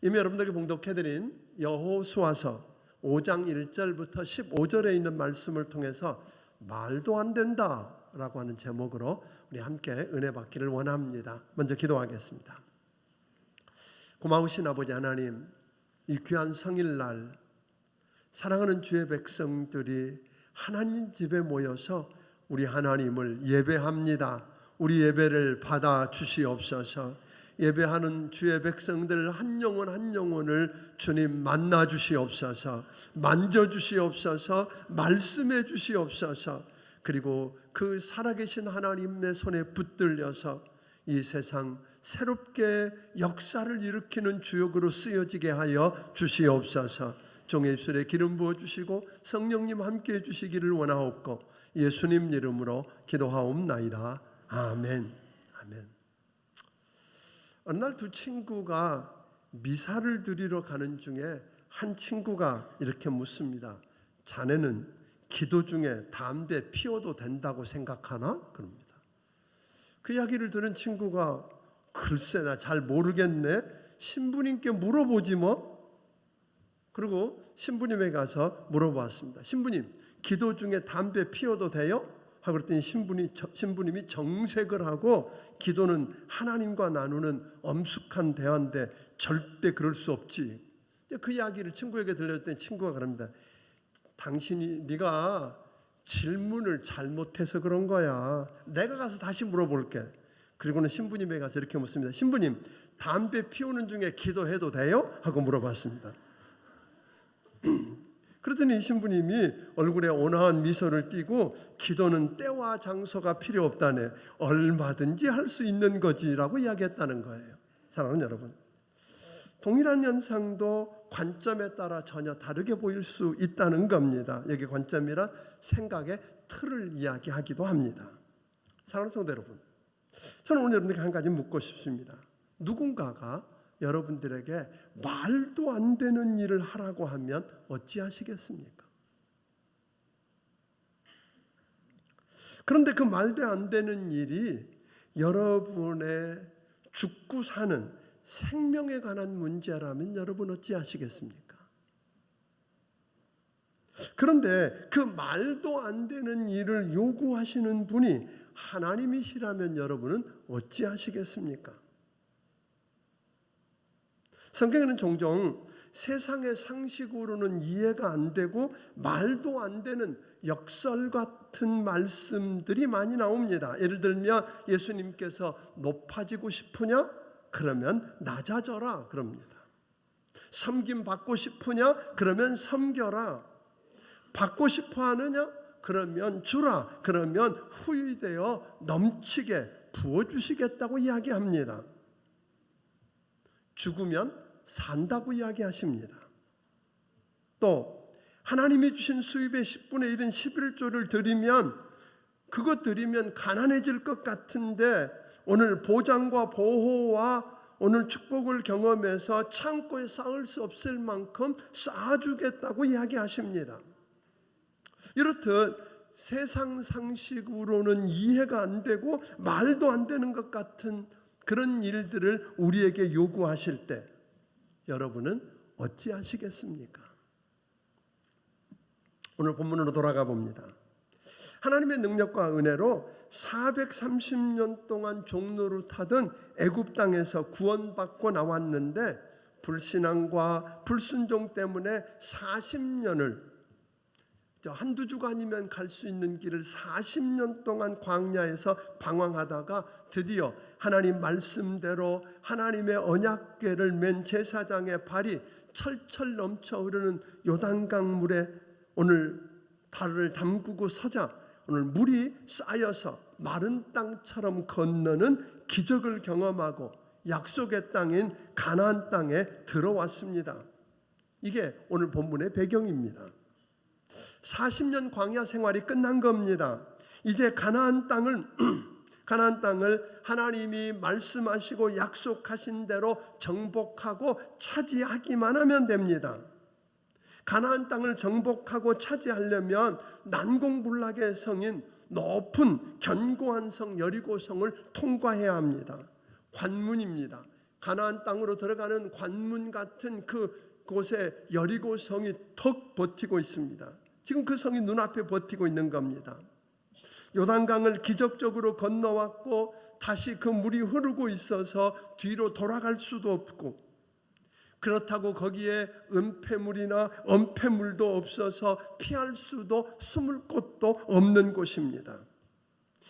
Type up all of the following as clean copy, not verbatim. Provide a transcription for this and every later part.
이미 여러분들이 봉독해드린 여호수아서 5장 1절부터 15절에 있는 말씀을 통해서 말도 안 된다라고 하는 제목으로 우리 함께 은혜 받기를 원합니다. 먼저 기도하겠습니다. 고마우신 아버지 하나님, 이 귀한 성일날 사랑하는 주의 백성들이 하나님 집에 모여서 우리 하나님을 예배합니다. 우리 예배를 받아 주시옵소서. 예배하는 주의 백성들 한 영혼 한 영혼을 주님 만나 주시옵소서. 만져 주시옵소서. 말씀해 주시옵소서. 그리고 그 살아계신 하나님의 손에 붙들려서 이 세상 새롭게 역사를 일으키는 주역으로 쓰여지게 하여 주시옵소서. 종의 입술에 기름 부어주시고 성령님 함께해 주시기를 원하옵고 예수님 이름으로 기도하옵나이다. 아멘. 아멘. 어느 날 두 친구가 미사를 드리러 가는 중에 한 친구가 이렇게 묻습니다. 자네는 기도 중에 담배 피워도 된다고 생각하나? 그럽니다. 그 이야기를 들은 친구가 글쎄 나 잘 모르겠네. 신부님께 물어보지 뭐. 그리고 신부님에 가서 물어봤습니다. 신부님, 기도 중에 담배 피워도 돼요? 하고 그랬더니 신부님이 정색을 하고 기도는 하나님과 나누는 엄숙한 대화인데 절대 그럴 수 없지. 그 이야기를 친구에게 들려줬더니 친구가 그럽니다. 네가 질문을 잘못해서 그런 거야. 내가 가서 다시 물어볼게. 그리고는 신부님에 가서 이렇게 묻습니다. 신부님, 담배 피우는 중에 기도해도 돼요? 하고 물어봤습니다. 그러더니 신부님이 얼굴에 온화한 미소를 띠고 기도는 때와 장소가 필요 없다네. 얼마든지 할 수 있는 거지라고 이야기했다는 거예요. 사랑하는 여러분, 동일한 현상도 관점에 따라 전혀 다르게 보일 수 있다는 겁니다. 여기 관점이란 생각의 틀을 이야기하기도 합니다. 사랑하는 성도 여러분, 저는 오늘 여러분에게 한 가지 묻고 싶습니다. 누군가가 여러분들에게 말도 안 되는 일을 하라고 하면 어찌하시겠습니까? 그런데 그 말도 안 되는 일이 여러분의 죽고 사는 생명에 관한 문제라면 여러분 어찌하시겠습니까? 그런데 그 말도 안 되는 일을 요구하시는 분이 하나님이시라면 여러분은 어찌하시겠습니까? 성경에는 종종 세상의 상식으로는 이해가 안 되고 말도 안 되는 역설 같은 말씀들이 많이 나옵니다. 예를 들면 예수님께서 높아지고 싶으냐? 그러면 낮아져라 그럽니다. 섬김 받고 싶으냐? 그러면 섬겨라. 받고 싶어 하느냐? 그러면 주라. 그러면 후유되어 넘치게 부어주시겠다고 이야기합니다. 죽으면 산다고 이야기하십니다. 또 하나님이 주신 수입의 10분의 1인 11조를 드리면 그것 드리면 가난해질 것 같은데 오늘 보장과 보호와 오늘 축복을 경험해서 창고에 쌓을 수 없을 만큼 쌓아주겠다고 이야기하십니다. 이렇듯 세상 상식으로는 이해가 안 되고 말도 안 되는 것 같은 그런 일들을 우리에게 요구하실 때 여러분은 어찌하시겠습니까? 오늘 본문으로 돌아가 봅니다. 하나님의 능력과 은혜로 430년 동안 종로를 타던 애굽 땅에서 구원받고 나왔는데 불신앙과 불순종 때문에 40년을 한두 주간이면 갈 수 있는 길을 40년 동안 광야에서 방황하다가 드디어 하나님 말씀대로 하나님의 언약궤를 맨 제사장의 발이 철철 넘쳐 흐르는 요단강물에 오늘 발을 담그고 서자 오늘 물이 쌓여서 마른 땅처럼 건너는 기적을 경험하고 약속의 땅인 가나안 땅에 들어왔습니다. 이게 오늘 본문의 배경입니다. 40년 광야 생활이 끝난 겁니다. 이제 가나안 땅을 하나님이 말씀하시고 약속하신 대로 정복하고 차지하기만 하면 됩니다. 가나안 땅을 정복하고 차지하려면 난공불락의 성인 높은 견고한 성 여리고성을 통과해야 합니다. 관문입니다. 가나안 땅으로 들어가는 관문 같은 그 곳에 여리고 성이 턱 버티고 있습니다. 지금 그 성이 눈앞에 버티고 있는 겁니다. 요단강을 기적적으로 건너왔고 다시 그 물이 흐르고 있어서 뒤로 돌아갈 수도 없고, 그렇다고 거기에 은폐물이나 엄폐물도 없어서 피할 수도 숨을 곳도 없는 곳입니다.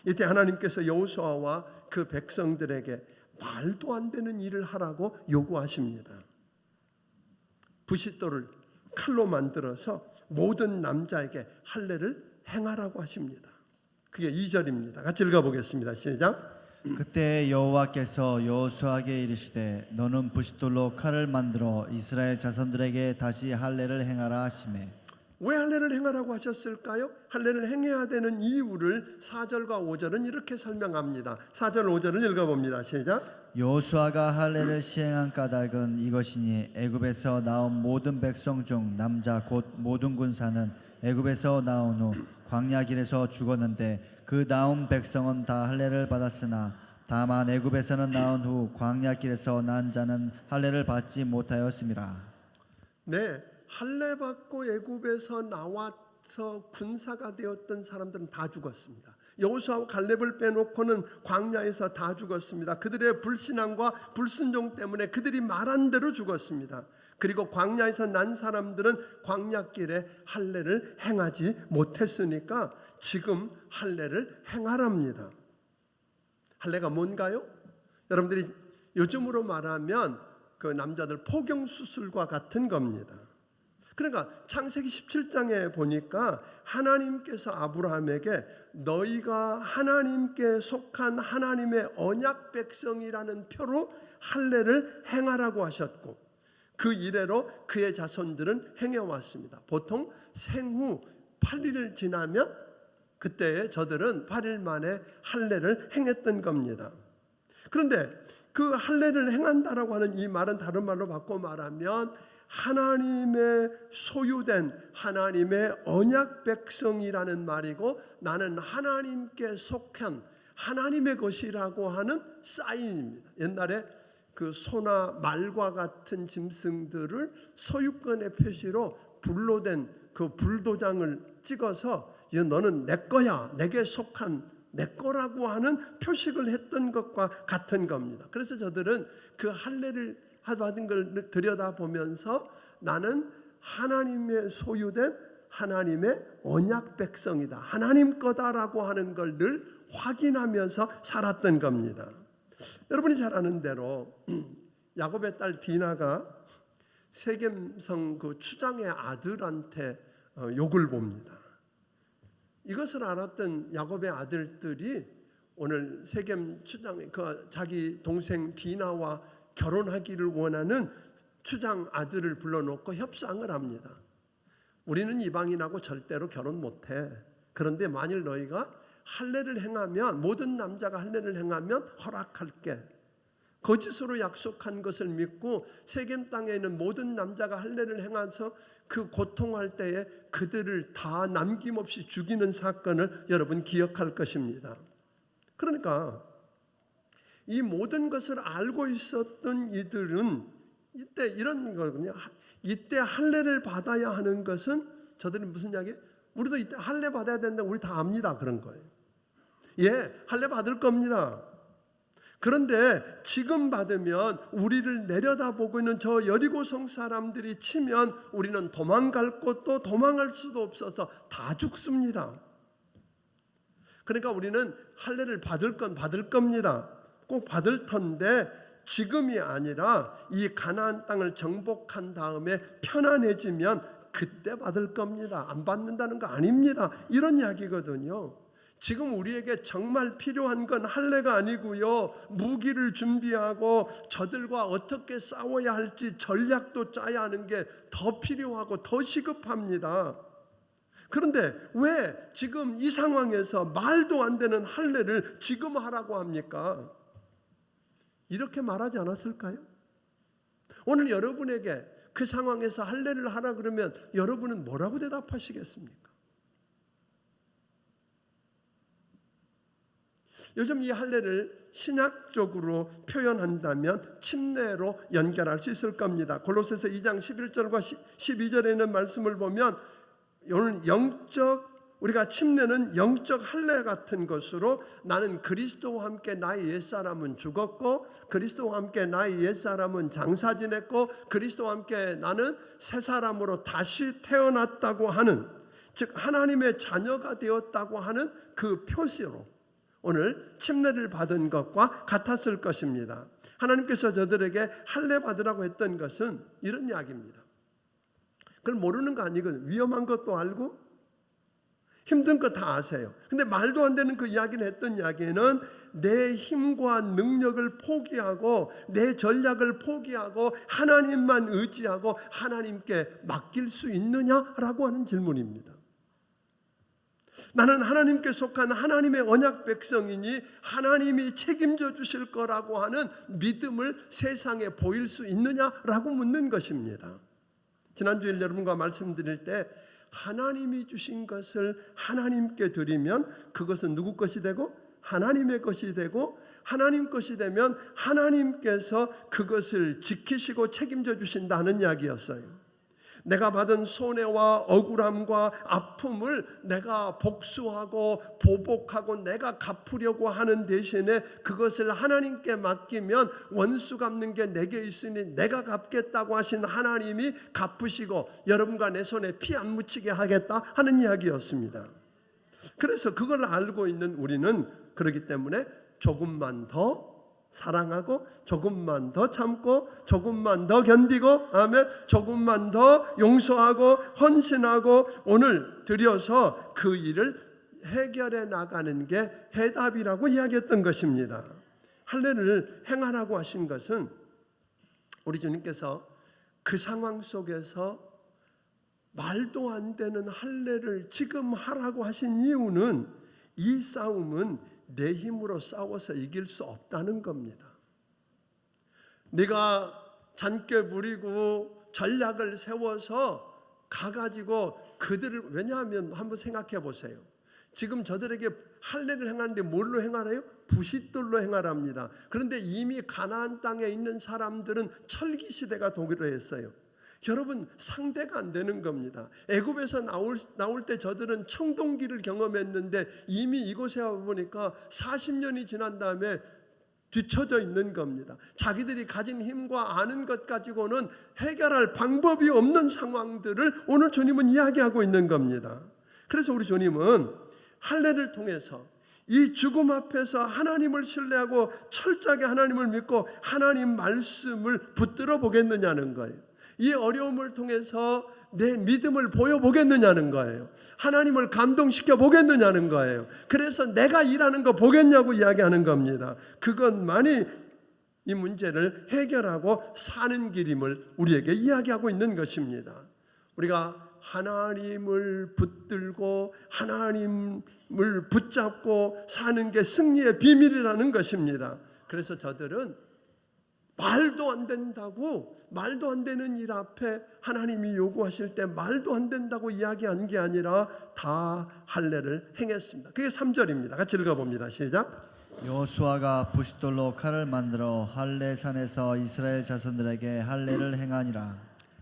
이때 하나님께서 여호수아와 그 백성들에게 말도 안 되는 일을 하라고 요구하십니다. 부싯돌을 칼로 만들어서 모든 남자에게 할례를 행하라고 하십니다. 그게 2절입니다. 같이 읽어보겠습니다. 시작. 그때 여호와께서 여호수아에게 이르시되 너는 부싯돌로 칼을 만들어 이스라엘 자손들에게 다시 할례를 행하라 하시매. 왜 할례를 행하라고 하셨을까요? 할례를 행해야 되는 이유를 4절과 5절은 이렇게 설명합니다. 4절 5절을 읽어봅니다. 시작. 여호수아가 할례를 시행한 까닭은 이것이니 애굽에서 나온 모든 백성 중 남자 곧 모든 군사는 애굽에서 나온 후 광야 길에서 죽었는데 그 나온 백성은 다 할례를 받았으나 다만 애굽에서는 나온 후 광야 길에서 난 자는 할례를 받지 못하였음이라. 네, 할례 받고 애굽에서 나와서 군사가 되었던 사람들은 다 죽었습니다. 여호수아와 갈렙을 빼놓고는 광야에서 다 죽었습니다. 그들의 불신앙과 불순종 때문에 그들이 말한 대로 죽었습니다. 그리고 광야에서 난 사람들은 광야길에 할례를 행하지 못했으니까 지금 할례를 행하랍니다. 할례가 뭔가요? 여러분들이 요즘으로 말하면 그 남자들 포경 수술과 같은 겁니다. 그러니까 창세기 17장에 보니까 하나님께서 아브라함에게 너희가 하나님께 속한 하나님의 언약 백성이라는 표로 할례를 행하라고 하셨고, 그 이래로 그의 자손들은 행해왔습니다. 보통 생후 8일을 지나면 그때 저들은 8일 만에 할례를 행했던 겁니다. 그런데 그 할례를 행한다라고 하는 이 말은 다른 말로 바꿔 말하면 하나님의 소유된 하나님의 언약 백성이라는 말이고, 나는 하나님께 속한 하나님의 것이라고 하는 사인입니다. 옛날에 그 소나 말과 같은 짐승들을 소유권의 표시로 불로 된 그 불도장을 찍어서 너는 내 거야, 내게 속한 내 거라고 하는 표식을 했던 것과 같은 겁니다. 그래서 저들은 그 할례를 받은 걸 들여다보면서 나는 하나님의 소유된 하나님의 언약 백성이다, 하나님 거다라고 하는 걸 늘 확인하면서 살았던 겁니다. 여러분이 잘 아는 대로 야곱의 딸 디나가 세겜성 그 추장의 아들한테 욕을 봅니다. 이것을 알았던 야곱의 아들들이 오늘 세겜 추장 그 자기 동생 디나와 결혼하기를 원하는 추장 아들을 불러놓고 협상을 합니다. 우리는 이방인하고 절대로 결혼 못해. 그런데 만일 너희가 할례를 행하면, 모든 남자가 할례를 행하면 허락할게. 거짓으로 약속한 것을 믿고 세겜 땅에 있는 모든 남자가 할례를 행해서 그 고통할 때에 그들을 다 남김없이 죽이는 사건을 여러분 기억할 것입니다. 그러니까 이 모든 것을 알고 있었던 이들은 이때 이런 거거든요. 이때 할례를 받아야 하는 것은 저들이 무슨 이야기? 우리도 이때 할례 받아야 된다, 우리 다 압니다. 그런 거예요. 예, 할례 받을 겁니다. 그런데 지금 받으면 우리를 내려다보고 있는 저 여리고성 사람들이 치면 우리는 도망갈 곳도 도망할 수도 없어서 다 죽습니다. 그러니까 우리는 할례를 받을 건 받을 겁니다. 꼭 받을 텐데 지금이 아니라 이 가나안 땅을 정복한 다음에 편안해지면 그때 받을 겁니다. 안 받는다는 거 아닙니다. 이런 이야기거든요. 지금 우리에게 정말 필요한 건 할례가 아니고요, 무기를 준비하고 저들과 어떻게 싸워야 할지 전략도 짜야 하는 게 더 필요하고 더 시급합니다. 그런데 왜 지금 이 상황에서 말도 안 되는 할례를 지금 하라고 합니까? 이렇게 말하지 않았을까요? 오늘 여러분에게 그 상황에서 할례를 하라 그러면 여러분은 뭐라고 대답하시겠습니까? 요즘 이 할례를 신학적으로 표현한다면 침례로 연결할 수 있을 겁니다. 골로새서 2장 11절과 12절에 있는 말씀을 보면 오늘 우리가 침례는 영적 할례 같은 것으로 나는 그리스도와 함께 나의 옛사람은 죽었고 그리스도와 함께 나의 옛사람은 장사 지냈고 그리스도와 함께 나는 새 사람으로 다시 태어났다고 하는, 즉 하나님의 자녀가 되었다고 하는 그 표시로 오늘 침례를 받은 것과 같았을 것입니다. 하나님께서 저들에게 할례 받으라고 했던 것은 이런 이야기입니다. 그걸 모르는 거 아니거든요. 위험한 것도 알고 힘든 거 다 아세요. 근데 말도 안 되는 그 이야기는 했던 이야기는 내 힘과 능력을 포기하고 내 전략을 포기하고 하나님만 의지하고 하나님께 맡길 수 있느냐라고 하는 질문입니다. 나는 하나님께 속한 하나님의 언약 백성이니 하나님이 책임져 주실 거라고 하는 믿음을 세상에 보일 수 있느냐라고 묻는 것입니다. 지난주에 여러분과 말씀드릴 때 하나님이 주신 것을 하나님께 드리면 그것은 누구 것이 되고 하나님의 것이 되고 하나님 것이 되면 하나님께서 그것을 지키시고 책임져 주신다는 이야기였어요. 내가 받은 손해와 억울함과 아픔을 내가 복수하고 보복하고 내가 갚으려고 하는 대신에 그것을 하나님께 맡기면 원수 갚는 게 내게 있으니 내가 갚겠다고 하신 하나님이 갚으시고 여러분과 내 손에 피 안 묻히게 하겠다 하는 이야기였습니다. 그래서 그걸 알고 있는 우리는 그렇기 때문에 조금만 더 사랑하고 조금만 더 참고 조금만 더 견디고 아멘, 조금만 더 용서하고 헌신하고 오늘 들여서 그 일을 해결해 나가는 게 해답이라고 이야기했던 것입니다. 할례를 행하라고 하신 것은 우리 주님께서 그 상황 속에서 말도 안 되는 할례를 지금 하라고 하신 이유는 이 싸움은 내 힘으로 싸워서 이길 수 없다는 겁니다. 네가 잔꾀 부리고 전략을 세워서 가가지고 그들을, 왜냐하면 한번 생각해 보세요. 지금 저들에게 할례를 행하는데 뭘로 행하래요? 부싯돌로 행하랍니다. 그런데 이미 가나안 땅에 있는 사람들은 철기 시대가 도래했어요. 여러분, 상대가 안 되는 겁니다. 애굽에서 나올 때 저들은 청동기를 경험했는데 이미 이곳에 와보니까 40년이 지난 다음에 뒤처져 있는 겁니다. 자기들이 가진 힘과 아는 것 가지고는 해결할 방법이 없는 상황들을 오늘 주님은 이야기하고 있는 겁니다. 그래서 우리 주님은 할례를 통해서 이 죽음 앞에서 하나님을 신뢰하고 철저하게 하나님을 믿고 하나님 말씀을 붙들어 보겠느냐는 거예요. 이 어려움을 통해서 내 믿음을 보여보겠느냐는 거예요. 하나님을 감동시켜 보겠느냐는 거예요. 그래서 내가 일하는 거 보겠냐고 이야기하는 겁니다. 그것만이 이 문제를 해결하고 사는 길임을 우리에게 이야기하고 있는 것입니다. 우리가 하나님을 붙들고 하나님을 붙잡고 사는 게 승리의 비밀이라는 것입니다. 그래서 저들은 말도 안 된다고, 말도 안 되는 일 앞에 하나님이 요구하실 때 말도 안 된다고 이야기한 게 아니라 다 할례를 행했습니다. 그게 3절입니다. 같이 읽어봅니다. 시작. 여호수아가 부싯돌로 칼을 만들어 할례산에서 이스라엘 자손들에게 할례를 행하니라.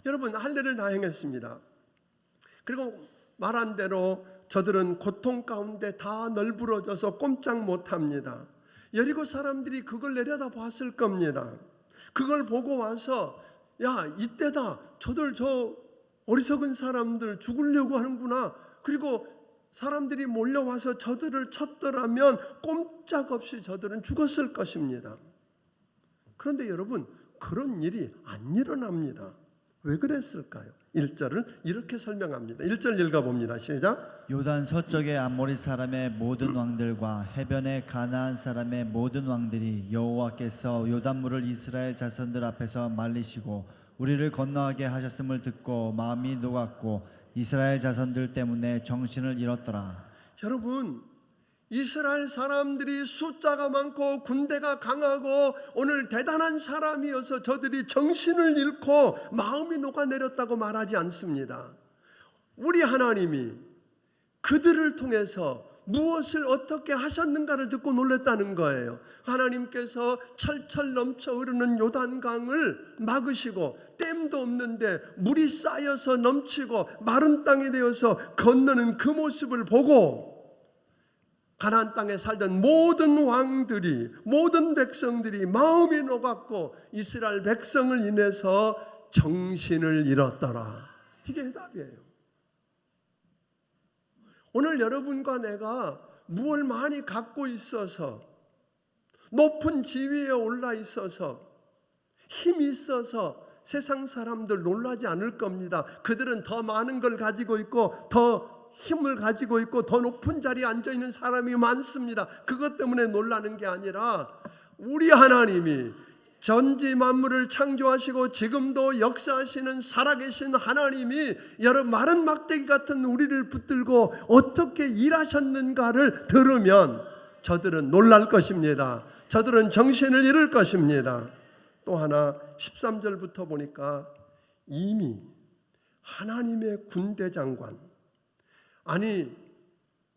여러분, 할례를 다 행했습니다. 그리고 말한 대로 저들은 고통 가운데 다 널브러져서 꼼짝 못합니다. 여리고 사람들이 그걸 내려다봤을 겁니다. 그걸 보고 와서 야, 이때다. 저들 저 어리석은 사람들 죽으려고 하는구나. 그리고 사람들이 몰려와서 저들을 쳤더라면 꼼짝없이 저들은 죽었을 것입니다. 그런데 여러분, 그런 일이 안 일어납니다. 왜 그랬을까요? 1절을 이렇게 설명합니다. 1절 읽어봅니다. 시작. 요단 서쪽의 아모리 사람의 모든 왕들과 해변의 가나안 사람의 모든 왕들이 여호와께서 요단물을 이스라엘 자손들 앞에서 말리시고 우리를 건너가게 하셨음을 듣고 마음이 녹았고 이스라엘 자손들 때문에 정신을 잃었더라. 여러분, 이스라엘 사람들이 숫자가 많고 군대가 강하고 오늘 대단한 사람이어서 저들이 정신을 잃고 마음이 녹아내렸다고 말하지 않습니다. 우리 하나님이 그들을 통해서 무엇을 어떻게 하셨는가를 듣고 놀랐다는 거예요. 하나님께서 철철 넘쳐 흐르는 요단강을 막으시고 댐도 없는데 물이 쌓여서 넘치고 마른 땅이 되어서 건너는 그 모습을 보고 가나안 땅에 살던 모든 왕들이, 모든 백성들이 마음이 녹았고 이스라엘 백성을 인해서 정신을 잃었더라. 이게 답이에요. 오늘 여러분과 내가 무엇을 많이 갖고 있어서, 높은 지위에 올라 있어서, 힘이 있어서 세상 사람들 놀라지 않을 겁니다. 그들은 더 많은 걸 가지고 있고 더 힘을 가지고 있고 더 높은 자리에 앉아있는 사람이 많습니다. 그것 때문에 놀라는 게 아니라 우리 하나님이 전지 만물을 창조하시고 지금도 역사하시는 살아계신 하나님이 여러분 마른 막대기 같은 우리를 붙들고 어떻게 일하셨는가를 들으면 저들은 놀랄 것입니다. 저들은 정신을 잃을 것입니다. 또 하나 13절부터 보니까 이미 하나님의 군대 장관, 아니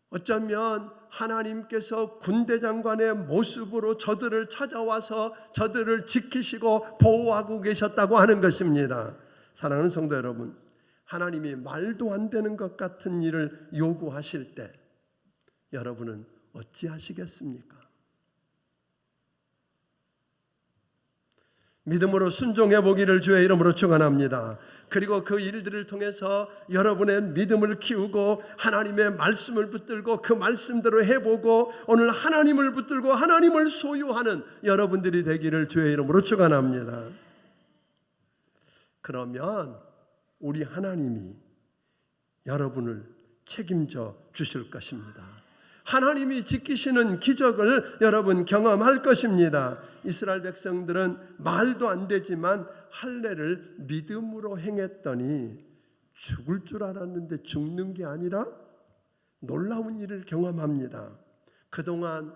어쩌면 하나님께서 군대 장관의 모습으로 저들을 찾아와서 저들을 지키시고 보호하고 계셨다고 하는 것입니다. 사랑하는 성도 여러분, 하나님이 말도 안 되는 것 같은 일을 요구하실 때 여러분은 어찌하시겠습니까? 믿음으로 순종해 보기를 주의 이름으로 축원합니다. 그리고 그 일들을 통해서 여러분의 믿음을 키우고 하나님의 말씀을 붙들고 그 말씀대로 해보고 오늘 하나님을 붙들고 하나님을 소유하는 여러분들이 되기를 주의 이름으로 축원합니다. 그러면 우리 하나님이 여러분을 책임져 주실 것입니다. 하나님이 지키시는 기적을 여러분 경험할 것입니다. 이스라엘 백성들은 말도 안 되지만 할례를 믿음으로 행했더니 죽을 줄 알았는데 죽는 게 아니라 놀라운 일을 경험합니다. 그동안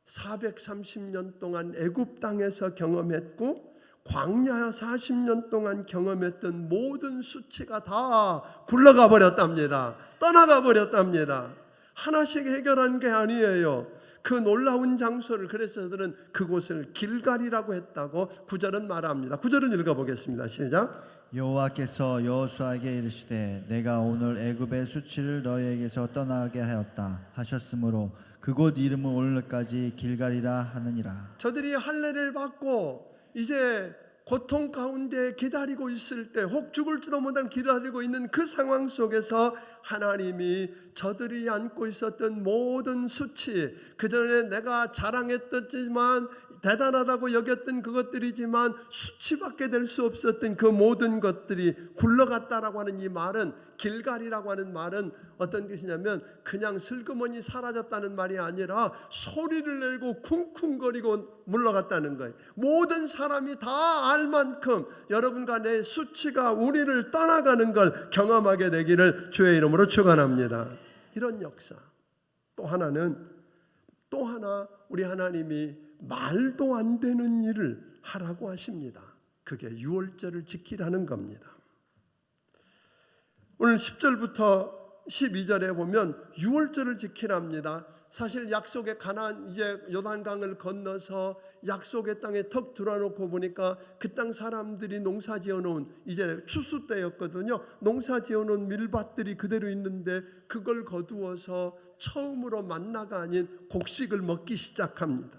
430년 동안 애굽 땅에서 경험했고 광야 40년 동안 경험했던 모든 수치가 다 굴러가 버렸답니다. 떠나가 버렸답니다. 하나씩 해결한 게 아니에요. 그 놀라운 장소를, 그래서 그들은 그곳을 길갈이라고 했다고 9절은 말합니다. 9절은 읽어보겠습니다. 시작. 여호와께서 여호수아에게 이르시되 내가 오늘 애굽의 수치를 너희에게서 떠나게 하였다 하셨으므로 그곳 이름을 오늘까지 길갈이라 하느니라. 저들이 할례를 받고 이제 고통 가운데 기다리고 있을 때, 혹 죽을 줄도 모르는 기다리고 있는 그 상황 속에서 하나님이 저들이 안고 있었던 모든 수치, 그전에 내가 자랑했었지만 대단하다고 여겼던 그것들이지만 수치밖에 될 수 없었던 그 모든 것들이 굴러갔다라고 하는 이 말은, 길갈이라고 하는 말은 어떤 뜻이냐면 그냥 슬그머니 사라졌다는 말이 아니라 소리를 내고 쿵쿵거리고 물러갔다는 거예요. 모든 사람이 다 알 만큼 여러분과 내 수치가 우리를 떠나가는 걸 경험하게 되기를 주의 이름으로 축원합니다. 이런 역사. 또 하나 우리 하나님이 말도 안 되는 일을 하라고 하십니다. 그게 유월절을 지키라는 겁니다. 오늘 10절부터 12절에 보면 유월절을 지키랍니다. 사실 약속의 가나안, 이제 요단강을 건너서 약속의 땅에 턱 들어놓고 보니까 그 땅 사람들이 농사 지어놓은, 이제 추수 때였거든요. 농사 지어놓은 밀밭들이 그대로 있는데 그걸 거두어서 처음으로 만나가 아닌 곡식을 먹기 시작합니다.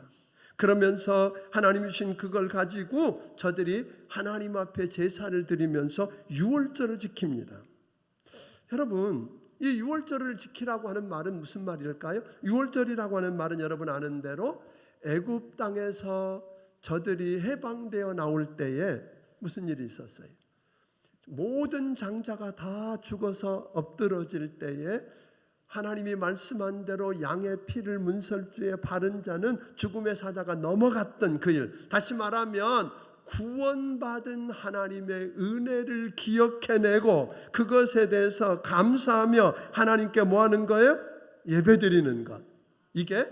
그러면서 하나님이 주신 그걸 가지고 저들이 하나님 앞에 제사를 드리면서 유월절을 지킵니다. 여러분, 이 유월절을 지키라고 하는 말은 무슨 말일까요? 유월절이라고 하는 말은 여러분 아는 대로 애굽 땅에서 저들이 해방되어 나올 때에 무슨 일이 있었어요? 모든 장자가 다 죽어서 엎드러질 때에 하나님이 말씀한 대로 양의 피를 문설주에 바른 자는 죽음의 사자가 넘어갔던 그 일, 다시 말하면 구원받은 하나님의 은혜를 기억해내고 그것에 대해서 감사하며 하나님께 뭐 하는 거예요? 예배드리는 것. 이게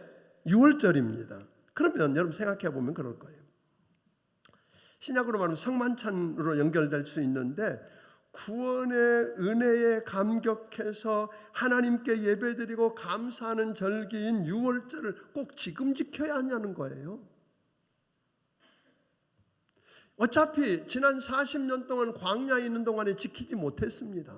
유월절입니다. 그러면 여러분 생각해 보면 그럴 거예요. 신약으로 말하면 성만찬으로 연결될 수 있는데 구원의 은혜에 감격해서 하나님께 예배드리고 감사하는 절기인 유월절을 꼭 지금 지켜야 하냐는 거예요. 어차피 지난 40년 동안 광야에 있는 동안에 지키지 못했습니다.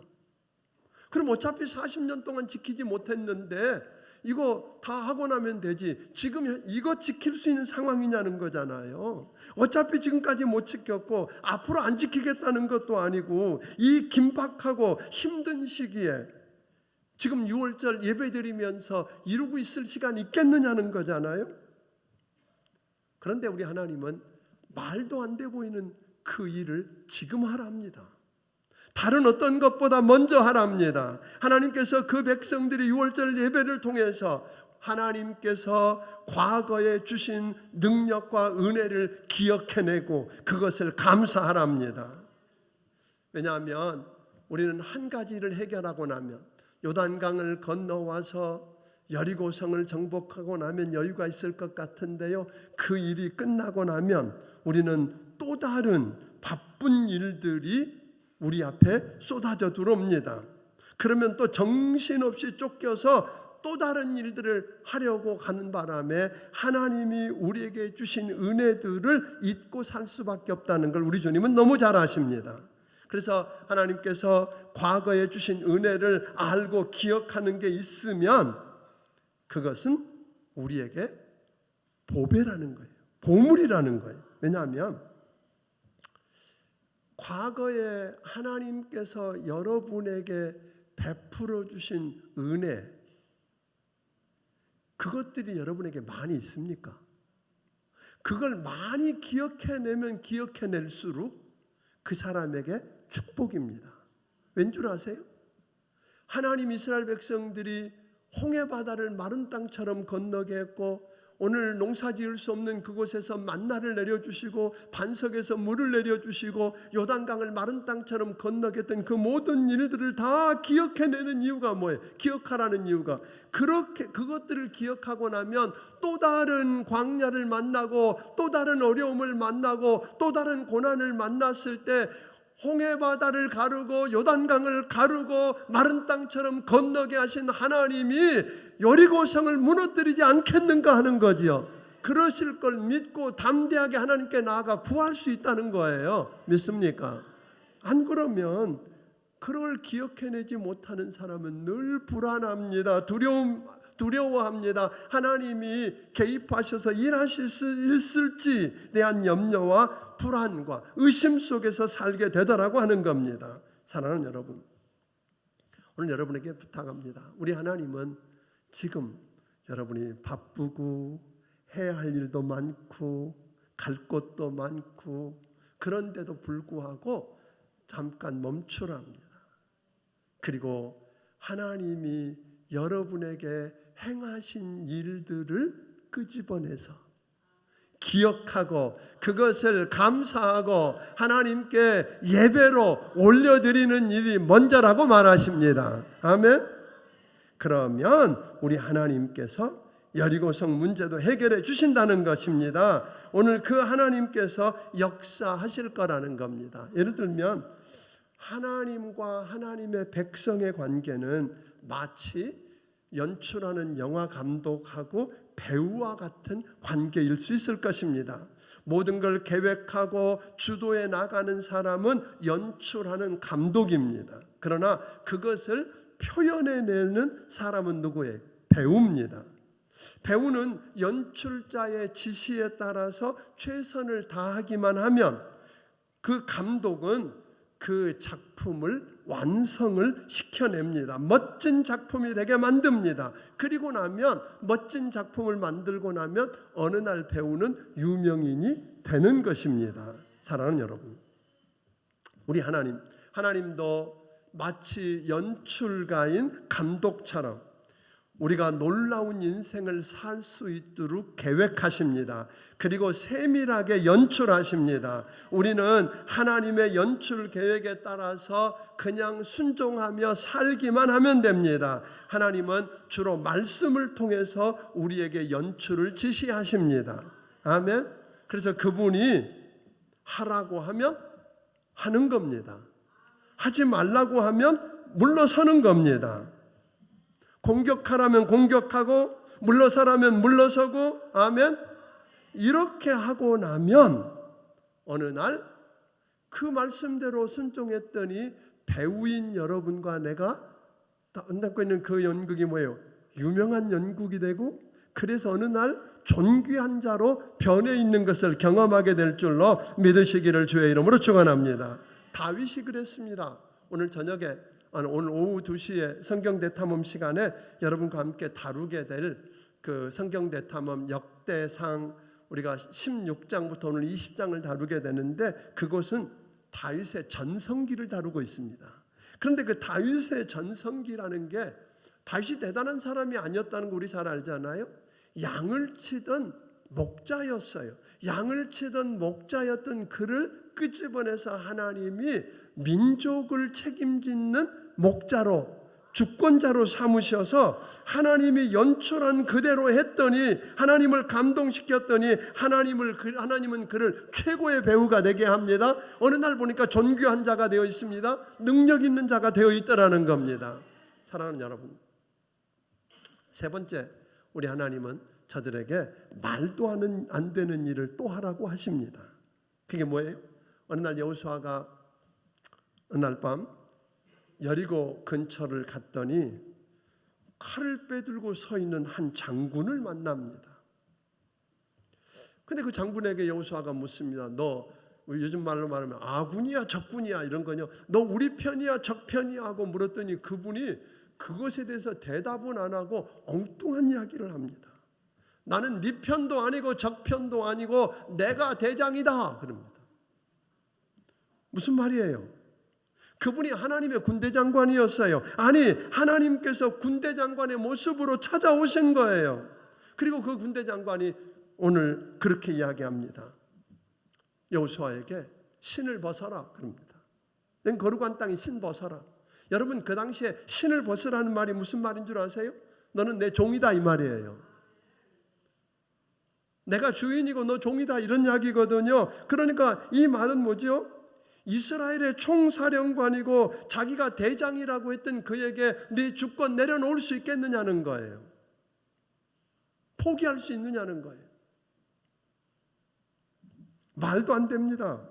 그럼 어차피 40년 동안 지키지 못했는데 이거 다 하고 나면 되지. 지금 이거 지킬 수 있는 상황이냐는 거잖아요. 어차피 지금까지 못 지켰고 앞으로 안 지키겠다는 것도 아니고 이 긴박하고 힘든 시기에 지금 6월절 예배드리면서 이루고 있을 시간이 있겠느냐는 거잖아요. 그런데 우리 하나님은 말도 안 돼 보이는 그 일을 지금 하랍니다. 다른 어떤 것보다 먼저 하랍니다. 하나님께서 그 백성들이 6월절 예배를 통해서 하나님께서 과거에 주신 능력과 은혜를 기억해내고 그것을 감사하랍니다. 왜냐하면 우리는 한 가지 일을 해결하고 나면 요단강을 건너와서 여리고성을 정복하고 나면 여유가 있을 것 같은데요, 그 일이 끝나고 나면 우리는 또 다른 바쁜 일들이 우리 앞에 쏟아져 들어옵니다. 그러면 또 정신없이 쫓겨서 또 다른 일들을 하려고 가는 바람에 하나님이 우리에게 주신 은혜들을 잊고 살 수밖에 없다는 걸 우리 주님은 너무 잘 아십니다. 그래서 하나님께서 과거에 주신 은혜를 알고 기억하는 게 있으면 그것은 우리에게 보배라는 거예요. 보물이라는 거예요. 왜냐하면 과거에 하나님께서 여러분에게 베풀어 주신 은혜, 그것들이 여러분에게 많이 있습니까? 그걸 많이 기억해내면 기억해낼수록 그 사람에게 축복입니다. 왠 줄 아세요? 하나님 이스라엘 백성들이 홍해바다를 마른 땅처럼 건너게 했고 오늘 농사 지을 수 없는 그곳에서 만나를 내려주시고 반석에서 물을 내려주시고 요단강을 마른 땅처럼 건너게 했던 그 모든 일들을 다 기억해내는 이유가 뭐예요? 기억하라는 이유가 그렇게 그것들을 기억하고 나면 또 다른 광야를 만나고 또 다른 어려움을 만나고 또 다른 고난을 만났을 때 홍해바다를 가르고 요단강을 가르고 마른 땅처럼 건너게 하신 하나님이 여리고성을 무너뜨리지 않겠는가 하는 거지요. 그러실 걸 믿고 담대하게 하나님께 나아가 구할 수 있다는 거예요. 믿습니까? 안 그러면 그걸 기억해내지 못하는 사람은 늘 불안합니다. 두려워합니다. 하나님이 개입하셔서 일하실 수 있을지 대한 염려와 불안과 의심 속에서 살게 되더라고 하는 겁니다. 사랑하는 여러분, 오늘 여러분에게 부탁합니다. 우리 하나님은 지금 여러분이 바쁘고 해야 할 일도 많고 갈 곳도 많고 그런데도 불구하고 잠깐 멈추랍니다. 그리고 하나님이 여러분에게 행하신 일들을 끄집어내서 기억하고 그것을 감사하고 하나님께 예배로 올려드리는 일이 먼저라고 말하십니다. 아멘. 그러면 우리 하나님께서 여리고성 문제도 해결해 주신다는 것입니다. 오늘 그 하나님께서 역사하실 거라는 겁니다. 예를 들면 하나님과 하나님의 백성의 관계는 마치 연출하는 영화 감독하고 배우와 같은 관계일 수 있을 것입니다. 모든 걸 계획하고 주도해 나가는 사람은 연출하는 감독입니다. 그러나 그것을 표현해내는 사람은 누구예요? 배우입니다. 배우는 연출자의 지시에 따라서 최선을 다하기만 하면 그 감독은 그 작품을 완성을 시켜냅니다. 멋진 작품이 되게 만듭니다. 그리고 나면 멋진 작품을 만들고 나면 어느 날 배우는 유명인이 되는 것입니다. 사랑하는 여러분, 우리 하나님도 마치 연출가인 감독처럼 우리가 놀라운 인생을 살 수 있도록 계획하십니다. 그리고 세밀하게 연출하십니다. 우리는 하나님의 연출 계획에 따라서 그냥 순종하며 살기만 하면 됩니다. 하나님은 주로 말씀을 통해서 우리에게 연출을 지시하십니다. 아멘. 그래서 그분이 하라고 하면 하는 겁니다. 하지 말라고 하면 물러서는 겁니다. 공격하라면 공격하고 물러서라면 물러서고, 아멘. 이렇게 하고 나면 어느 날 그 말씀대로 순종했더니 배우인 여러분과 내가 얹고 있는 그 연극이 뭐예요? 유명한 연극이 되고, 그래서 어느 날 존귀한 자로 변해 있는 것을 경험하게 될 줄로 믿으시기를 주의 이름으로 축원합니다. 다윗이 그랬습니다. 오늘 저녁에, 오늘 오후 2시에 성경 대탐험 시간에 여러분과 함께 다루게 될 그 성경 대탐험 역대상, 우리가 16장부터 오늘 20장을 다루게 되는데, 그곳은 다윗의 전성기를 다루고 있습니다. 그런데 그 다윗의 전성기라는 게 다윗이 대단한 사람이 아니었다는 거 우리 잘 알잖아요. 양을 치던 목자였어요. 양을 치던 목자였던 그를 끄집어내서 하나님이 민족을 책임짓는 목자로, 주권자로 삼으셔서 하나님이 연출한 그대로 했더니, 하나님을 감동시켰더니 하나님은 그를 최고의 배우가 되게 합니다. 어느 날 보니까 존귀한 자가 되어 있습니다. 능력 있는 자가 되어 있더라는 겁니다. 사랑하는 여러분, 세 번째, 우리 하나님은 저들에게 말도 안 되는 일을 또 하라고 하십니다. 그게 뭐예요? 어느 날 여호수아가 어느 날 밤 여리고 근처를 갔더니 칼을 빼들고 서 있는 한 장군을 만납니다. 근데 그 장군에게 여호수아가 묻습니다. 너, 우리 요즘 말로 말하면 아군이야 적군이야 이런 거냐, 너 우리 편이야 적 편이야 하고 물었더니 그분이 그것에 대해서 대답은 안 하고 엉뚱한 이야기를 합니다. 나는 네 편도 아니고 적 편도 아니고 내가 대장이다 그럽니다. 무슨 말이에요? 그분이 하나님의 군대 장관이었어요. 아니, 하나님께서 군대 장관의 모습으로 찾아오신 거예요. 그리고 그 군대 장관이 오늘 그렇게 이야기합니다. 여호수아에게 신을 벗어라 그럽니다. 넌 거룩한 땅에 신 벗어라. 여러분, 그 당시에 신을 벗으라는 말이 무슨 말인 줄 아세요? 너는 내 종이다 이 말이에요. 내가 주인이고 너 종이다 이런 이야기거든요. 그러니까 이 말은 뭐죠? 이스라엘의 총사령관이고 자기가 대장이라고 했던 그에게 네 주권 내려놓을 수 있겠느냐는 거예요. 포기할 수 있느냐는 거예요. 말도 안 됩니다.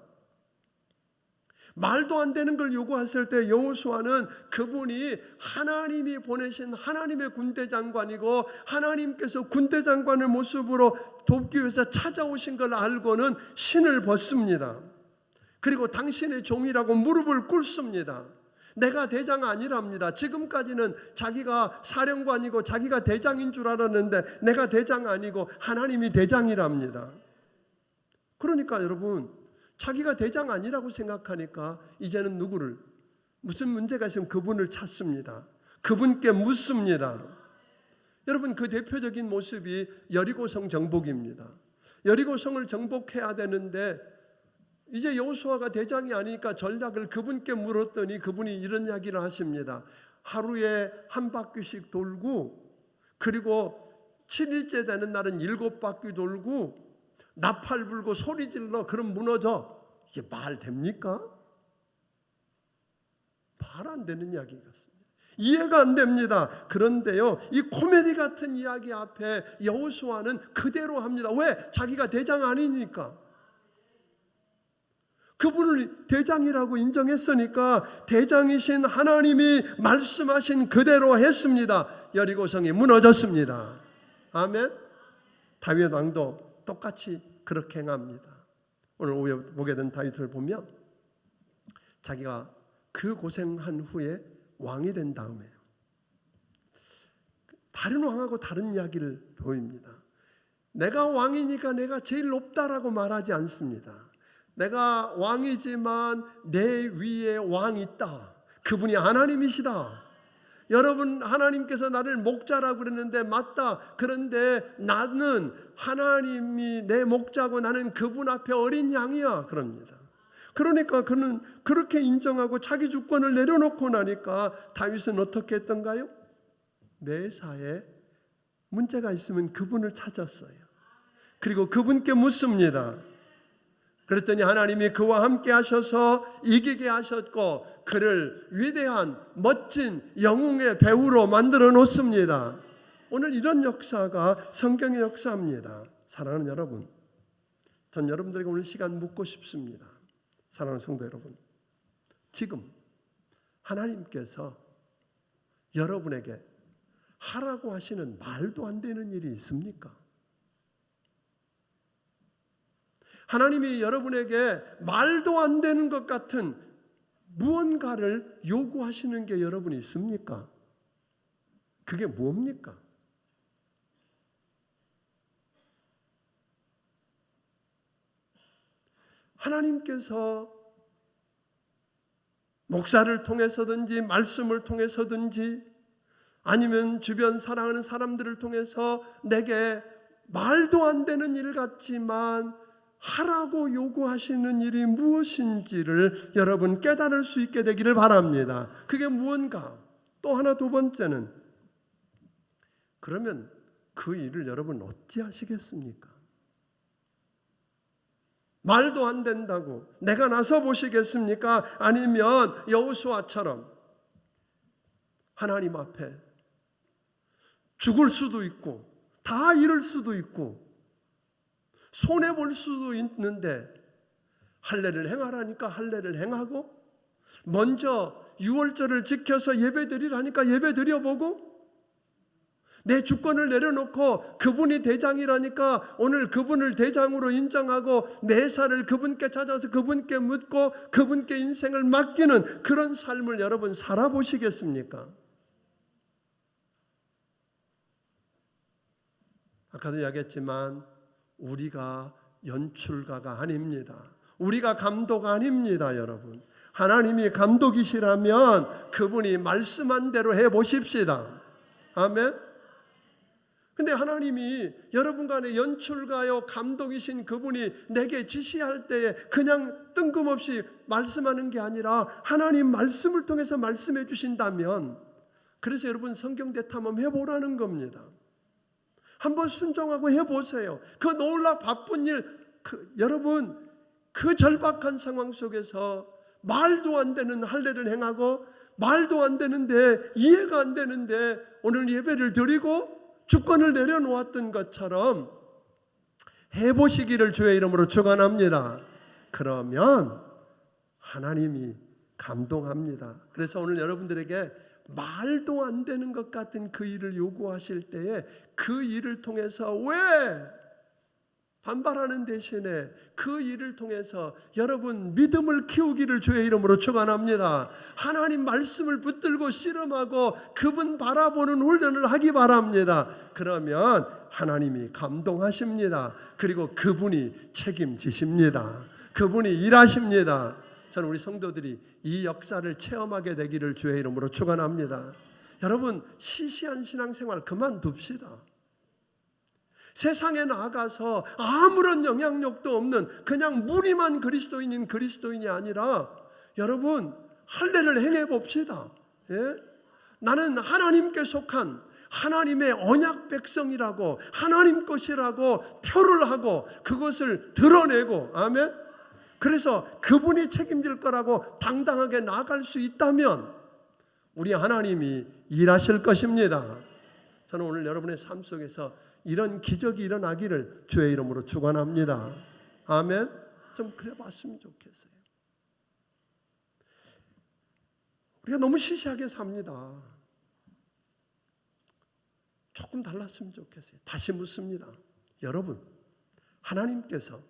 말도 안 되는 걸 요구했을 때 여호수아는 그분이 하나님이 보내신 하나님의 군대 장관이고 하나님께서 군대 장관의 모습으로 돕기 위해서 찾아오신 걸 알고는 신을 벗습니다. 그리고 당신의 종이라고 무릎을 꿇습니다. 내가 대장 아니랍니다. 지금까지는 자기가 사령관이고 자기가 대장인 줄 알았는데 내가 대장 아니고 하나님이 대장이랍니다. 그러니까 여러분, 자기가 대장 아니라고 생각하니까 이제는 누구를, 무슨 문제가 있으면 그분을 찾습니다. 그분께 묻습니다. 여러분, 그 대표적인 모습이 여리고성 정복입니다. 여리고성을 정복해야 되는데 이제 여호수아가 대장이 아니니까 전략을 그분께 물었더니 그분이 이런 이야기를 하십니다. 하루에 한 바퀴씩 돌고, 그리고 7일째 되는 날은 7바퀴 돌고 나팔 불고 소리 질러 그럼 무너져. 이게 말 됩니까? 말 안 되는 이야기 같습니다. 이해가 안 됩니다. 그런데요, 이 코미디 같은 이야기 앞에 여호수아는 그대로 합니다. 왜? 자기가 대장 아니니까. 그분을 대장이라고 인정했으니까 대장이신 하나님이 말씀하신 그대로 했습니다. 여리고성이 무너졌습니다. 아멘. 다윗 왕도 똑같이 그렇게 행합니다. 오늘 오후에 보게 된 다윗을 보면 자기가 그 고생한 후에 왕이 된 다음에 다른 왕하고 다른 이야기를 보입니다. 내가 왕이니까 내가 제일 높다라고 말하지 않습니다. 내가 왕이지만 내 위에 왕이 있다. 그분이 하나님이시다. 여러분, 하나님께서 나를 목자라고 그랬는데 맞다. 그런데 나는 하나님이 내 목자고 나는 그분 앞에 어린 양이야 그럽니다. 그러니까 그는 그렇게 인정하고 자기 주권을 내려놓고 나니까 다윗은 어떻게 했던가요? 매사에 문제가 있으면 그분을 찾았어요. 그리고 그분께 묻습니다. 그랬더니 하나님이 그와 함께 하셔서 이기게 하셨고 그를 위대한 멋진 영웅의 배우로 만들어 놓습니다. 오늘 이런 역사가 성경의 역사입니다. 사랑하는 여러분, 전 여러분들에게 오늘 시간 묻고 싶습니다. 사랑하는 성도 여러분, 지금 하나님께서 여러분에게 하라고 하시는 말도 안 되는 일이 있습니까? 하나님이 여러분에게 말도 안 되는 것 같은 무언가를 요구하시는 게 여러분이 있습니까? 그게 뭡니까? 하나님께서 목사를 통해서든지 말씀을 통해서든지 아니면 주변 사랑하는 사람들을 통해서 내게 말도 안 되는 일 같지만 하라고 요구하시는 일이 무엇인지를 여러분 깨달을 수 있게 되기를 바랍니다. 그게 무언가? 또 하나, 두 번째는, 그러면 그 일을 여러분 어찌 하시겠습니까? 말도 안 된다고 내가 나서 보시겠습니까? 아니면 여호수아처럼 하나님 앞에 죽을 수도 있고 다 잃을 수도 있고 손해볼 수도 있는데 할례를 행하라니까 할례를 행하고 먼저 유월절을 지켜서 예배 드리라니까 예배 드려보고 내 주권을 내려놓고 그분이 대장이라니까 오늘 그분을 대장으로 인정하고 매사를 그분께 찾아서 그분께 묻고 그분께 인생을 맡기는 그런 삶을 여러분 살아보시겠습니까? 아까도 이야기했지만 우리가 연출가가 아닙니다. 우리가 감독 아닙니다, 여러분. 하나님이 감독이시라면 그분이 말씀한 대로 해보십시다. 아멘. 근데 하나님이 여러분 간의 연출가요 감독이신 그분이 내게 지시할 때에 그냥 뜬금없이 말씀하는 게 아니라 하나님 말씀을 통해서 말씀해 주신다면, 그래서 여러분 성경 대탐험 해보라는 겁니다. 한번 순종하고 해보세요. 그 놀라 바쁜 일, 여러분 그 절박한 상황 속에서 말도 안 되는 할례를 행하고 말도 안 되는데 이해가 안 되는데 오늘 예배를 드리고 주권을 내려놓았던 것처럼 해보시기를 주의 이름으로 축원합니다. 그러면 하나님이 감동합니다. 그래서 오늘 여러분들에게 말도 안 되는 것 같은 그 일을 요구하실 때에 그 일을 통해서 왜 반발하는 대신에 그 일을 통해서 여러분 믿음을 키우기를 주의 이름으로 축원합니다. 하나님 말씀을 붙들고 씨름하고 그분 바라보는 훈련을 하기 바랍니다. 그러면 하나님이 감동하십니다. 그리고 그분이 책임지십니다. 그분이 일하십니다. 저는 우리 성도들이 이 역사를 체험하게 되기를 주의 이름으로 축원합니다. 여러분 시시한 신앙생활 그만둡시다. 세상에 나가서 아무런 영향력도 없는 그냥 무림한 그리스도인이 아니라 여러분 할례를 행해 봅시다. 예? 나는 하나님께 속한 하나님의 언약 백성이라고 하나님 것이라고 표를 하고 그것을 드러내고, 아멘. 그래서 그분이 책임질 거라고 당당하게 나아갈 수 있다면 우리 하나님이 일하실 것입니다. 저는 오늘 여러분의 삶 속에서 이런 기적이 일어나기를 주의 이름으로 축원합니다. 아멘. 좀 그래 봤으면 좋겠어요. 우리가 너무 시시하게 삽니다. 조금 달랐으면 좋겠어요. 다시 묻습니다. 여러분, 하나님께서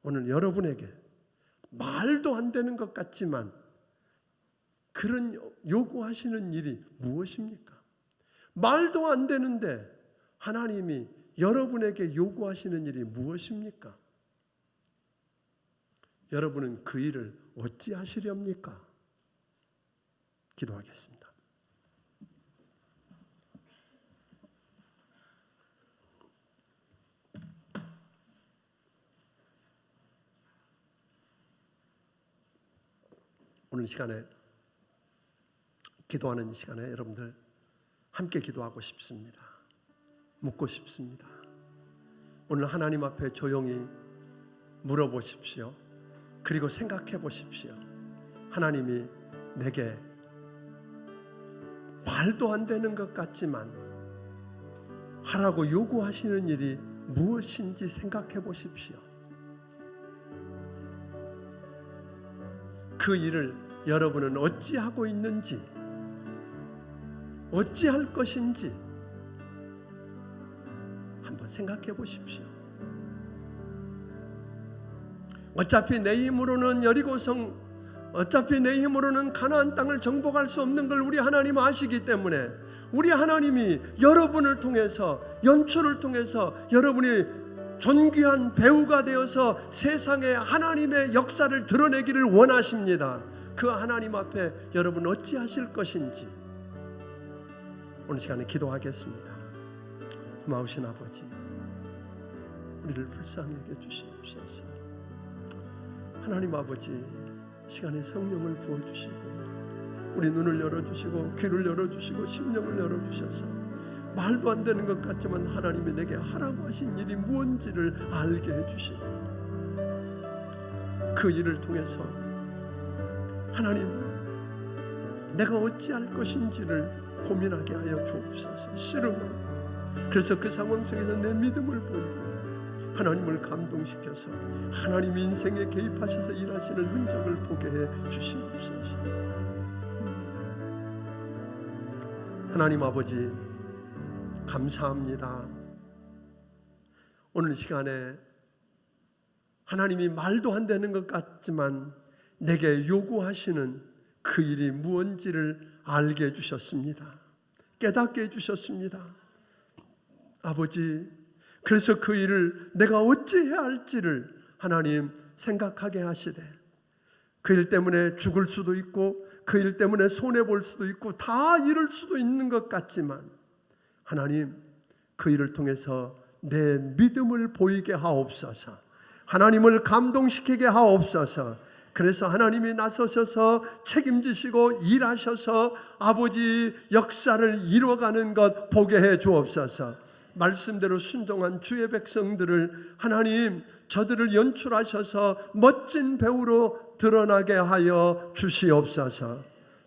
오늘 여러분에게 말도 안 되는 것 같지만 그런 요구하시는 일이 무엇입니까? 말도 안 되는데 하나님이 여러분에게 요구하시는 일이 무엇입니까? 여러분은 그 일을 어찌 하시렵니까? 기도하겠습니다. 오늘 시간에 기도하는 시간에 여러분들 함께 기도하고 싶습니다. 묻고 싶습니다. 오늘 하나님 앞에 조용히 물어보십시오. 그리고 생각해 보십시오. 하나님이 내게 말도 안 되는 것 같지만 하라고 요구하시는 일이 무엇인지 생각해 보십시오. 그 일을 여러분은 어찌하고 있는지, 어찌할 것인지 한번 생각해 보십시오. 어차피 내 힘으로는 여리고성, 어차피 내 힘으로는 가나안 땅을 정복할 수 없는 걸 우리 하나님 아시기 때문에 우리 하나님이 여러분을 통해서, 연초를 통해서 여러분이 존귀한 배우가 되어서 세상에 하나님의 역사를 드러내기를 원하십니다. 그 하나님 앞에 여러분 어찌하실 것인지 오늘 시간에 기도하겠습니다. 고마우신 아버지, 우리를 불쌍히 여겨 주시옵소서. 하나님 아버지, 시간에 성령을 부어주시고 우리 눈을 열어주시고 귀를 열어주시고 심령을 열어주셔서 말도 안 되는 것 같지만 하나님이 내게 하라고 하신 일이 무엇인지를 알게 해주시고 그 일을 통해서 하나님, 내가 어찌할 것인지를 고민하게 하여 주옵소서. 씨름하고 그래서 그 상황 속에서 내 믿음을 보이고 하나님을 감동시켜서 하나님 인생에 개입하셔서 일하시는 흔적을 보게 해 주시옵소서. 하나님 아버지, 감사합니다. 오늘 시간에 하나님이 말도 안 되는 것 같지만 내게 요구하시는 그 일이 무엇인지를 알게 해주셨습니다. 깨닫게 해주셨습니다. 아버지, 그래서 그 일을 내가 어찌해야 할지를 하나님 생각하게 하시되 그 일 때문에 죽을 수도 있고 그 일 때문에 손해볼 수도 있고 다 잃을 수도 있는 것 같지만 하나님, 그 일을 통해서 내 믿음을 보이게 하옵소서. 하나님을 감동시키게 하옵소서. 그래서 하나님이 나서셔서 책임지시고 일하셔서 아버지 역사를 이루어가는 것 보게 해 주옵소서. 말씀대로 순종한 주의 백성들을 하나님, 저들을 연출하셔서 멋진 배우로 드러나게 하여 주시옵소서.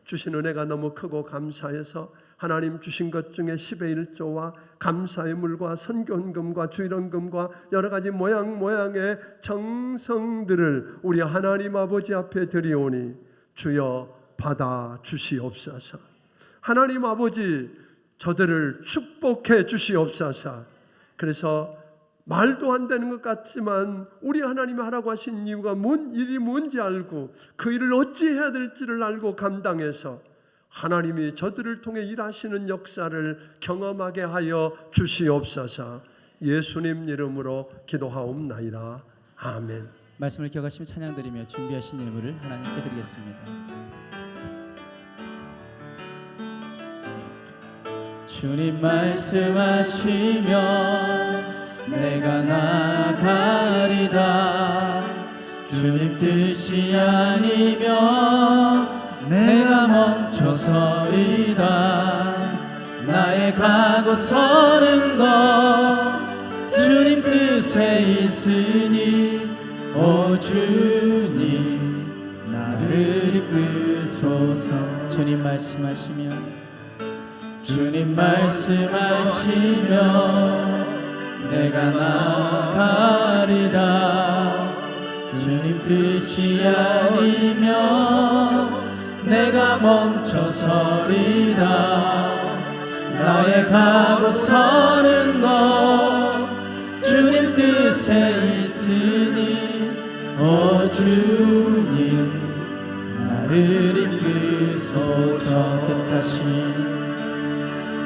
주신 은혜가 너무 크고 감사해서 하나님 주신 것 중에 10의 1조와 감사의 물과 선교헌금과 주일헌금과 여러 가지 모양의 정성들을 우리 하나님 아버지 앞에 드리오니 주여 받아 주시옵소서. 하나님 아버지, 저들을 축복해 주시옵소서. 그래서 말도 안 되는 것 같지만 우리 하나님이 하라고 하신 이유가 뭔 일이 뭔지 알고 그 일을 어찌해야 될지를 알고 감당해서 하나님이 저들을 통해 일하시는 역사를 경험하게 하여 주시옵소서. 예수님 이름으로 기도하옵나이다. 아멘. 말씀을 기억하시며 찬양드리며 준비하신 예물을 하나님께 드리겠습니다. 주님 말씀하시면 내가 나가리다. 주님 뜻이 아니면 내가 멈춰서리다. 나의 가고 서는 것 주님 뜻에 있으니 오 주님 나를 이끄소서. 주님 말씀하시면 내가 나가리다. 주님 뜻이 아니면 내가 멈춰서리다. 나의 가고 서는 것 주님 뜻에 있으니 오 주님 나를 이끄소서.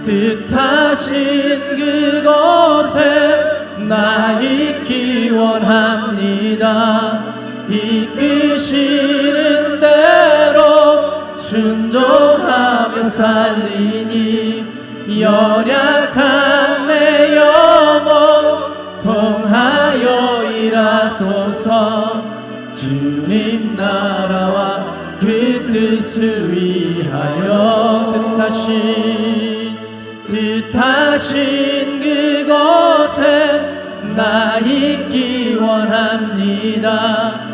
뜻하신 그곳에 나 있기 원합니다. 이끄시는 대로 순종하며 살리니 연약한 내 영혼 통하여 일하소서. 주님 나라와 그 뜻을 위하여 뜻하신 그곳에 나 있기 원합니다.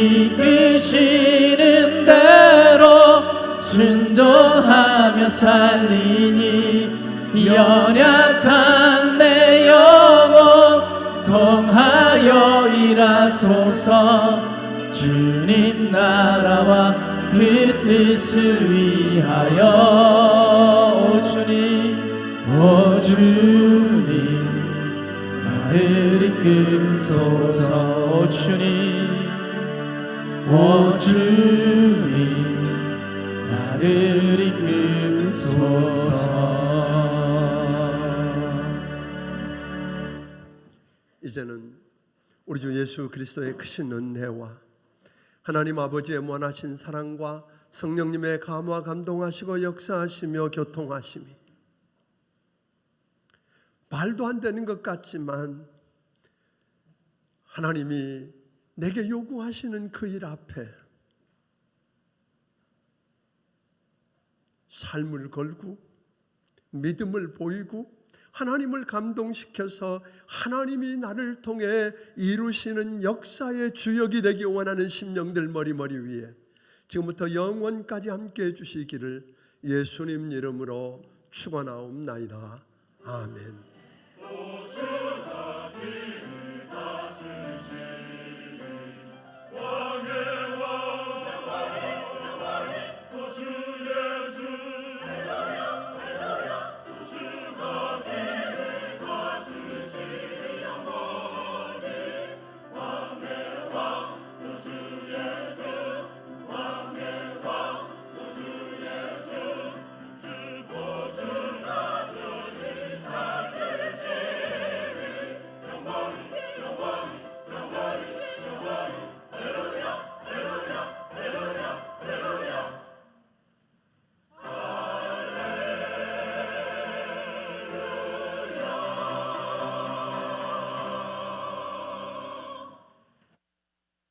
이끄시는 대로 순종하며 살리니 연약한 내 영혼 통하여 일하소서. 주님 나라와 그 뜻을 위하여 오 주님 나를 이끄소서. 오 주님 나를 이끄소서. 이제는 우리 주 예수 그리스도의 크신 은혜와 하나님 아버지의 무한하신 사랑과 성령님의 감화 감동하시고 역사하시며 교통하심이 말도 안 되는 것 같지만 하나님이 내게 요구하시는 그 일 앞에 삶을 걸고 믿음을 보이고 하나님을 감동시켜서 하나님이 나를 통해 이루시는 역사의 주역이 되기 원하는 심령들 머리머리 위에 지금부터 영원까지 함께 해주시기를 예수님 이름으로 축원하옵나이다. 아멘.